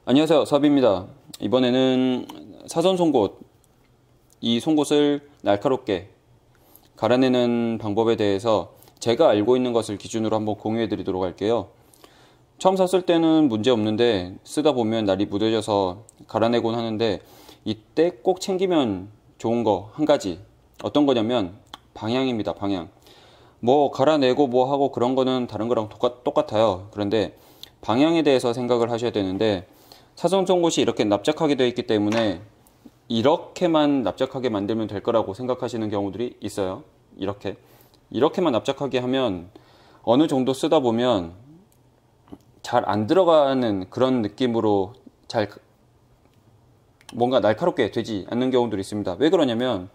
안녕하세요, 섭입니다. 이번에는 사선 송곳, 이 송곳을 날카롭게 갈아내는 방법에 대해서 제가 알고 있는 것을 기준으로 한번 공유해 드리도록 할게요. 처음 샀을 때는 문제 없는데 쓰다 보면 날이 무뎌져서 갈아내곤 하는데, 이때 꼭 챙기면 좋은 거 한 가지, 어떤 거냐면 방향입니다. 방향. 뭐 갈아내고 뭐 하고 그런 거는 다른 거랑 똑같아요. 그런데 방향에 대해서 생각을 하셔야 되는데, 사선 송곳이 이렇게 납작하게 되어 있기 때문에 이렇게만 납작하게 만들면 될 거라고 생각하시는 경우들이 있어요. 이렇게만 납작하게 하면 어느 정도 쓰다 보면 잘 안 들어가는 그런 느낌으로 잘 뭔가 날카롭게 되지 않는 경우들이 있습니다. 왜 그러냐면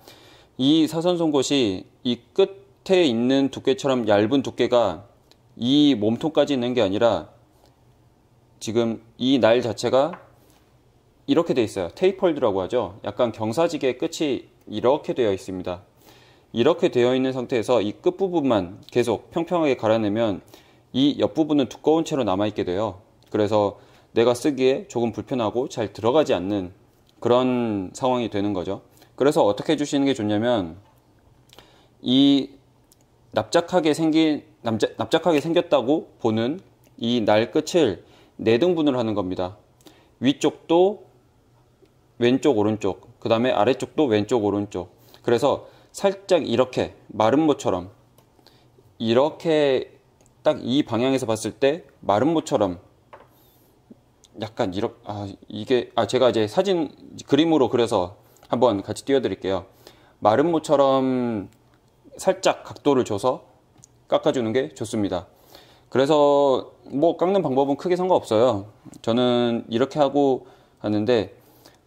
이 사선 송곳이 이 끝에 있는 두께처럼 얇은 두께가 이 몸통까지 있는 게 아니라 지금 이 날 자체가 이렇게 되어 있어요. 테이퍼드라고 하죠. 약간 경사지게 끝이 이렇게 되어 있습니다. 이렇게 되어 있는 상태에서 이 끝부분만 계속 평평하게 갈아내면 이 옆부분은 두꺼운 채로 남아있게 돼요. 그래서 내가 쓰기에 조금 불편하고 잘 들어가지 않는 그런 상황이 되는 거죠. 그래서 어떻게 해주시는 게 좋냐면, 이 납작하게 생겼다고 보는 이 날 끝을 4등분을 하는 겁니다. 위쪽도 왼쪽 오른쪽, 그 다음에 아래쪽도 왼쪽 오른쪽. 그래서 살짝 이렇게 마름모처럼, 이렇게 딱 이 방향에서 봤을 때 마름모처럼 약간 제가 이제 사진 그림으로 그려서 한번 같이 띄워드릴게요. 마름모처럼 살짝 각도를 줘서 깎아주는 게 좋습니다. 그래서 뭐 깎는 방법은 크게 상관없어요. 저는 이렇게 하고 하는데,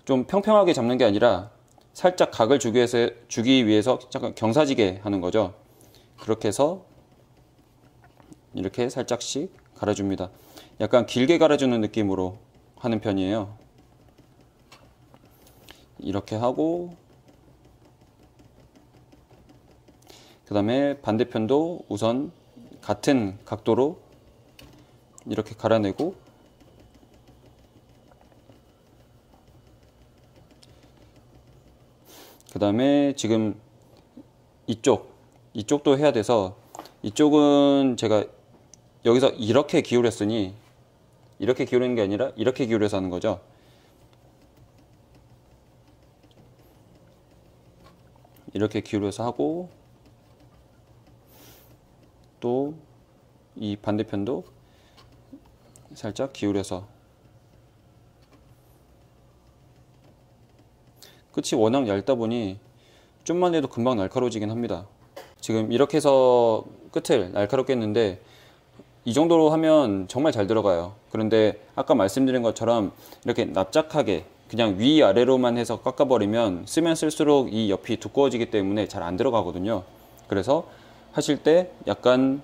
좀 평평하게 잡는 게 아니라 살짝 각을 주기 위해서 잠깐 경사지게 하는 거죠. 그렇게 해서 이렇게 살짝씩 갈아줍니다. 약간 길게 갈아주는 느낌으로 하는 편이에요. 이렇게 하고, 그 다음에 반대편도 우선 같은 각도로 이렇게 갈아내고, 그 다음에 지금 이쪽도 해야 돼서, 이쪽은 제가 여기서 이렇게 기울였으니, 이렇게 기울이는 게 아니라 이렇게 기울여서 하는 거죠. 이렇게 기울여서 하고, 또 이 반대편도 살짝 기울여서. 끝이 워낙 얇다 보니 좀만 해도 금방 날카로워지긴 합니다. 지금 이렇게 해서 끝을 날카롭게 했는데, 이 정도로 하면 정말 잘 들어가요. 그런데 아까 말씀드린 것처럼 이렇게 납작하게 그냥 위아래로만 해서 깎아버리면 쓰면 쓸수록 이 옆이 두꺼워지기 때문에 잘 안 들어가거든요. 그래서 하실 때 약간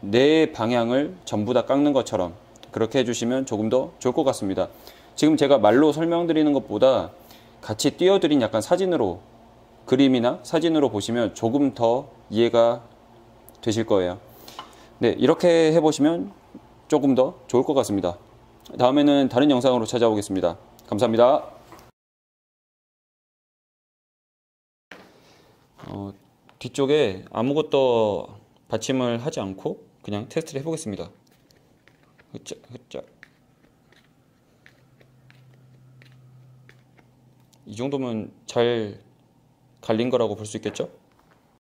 내 방향을 전부 다 깎는 것처럼 그렇게 해주시면 조금 더 좋을 것 같습니다. 지금 제가 말로 설명드리는 것보다 같이 띄워드린 약간 사진으로, 그림이나 사진으로 보시면 조금 더 이해가 되실 거예요. 네, 이렇게 해보시면 조금 더 좋을 것 같습니다. 다음에는 다른 영상으로 찾아오겠습니다. 감사합니다. 뒤쪽에 아무것도 받침을 하지 않고 그냥 테스트를 해보겠습니다. 이 정도면 잘 갈린 거라고 볼 수 있겠죠?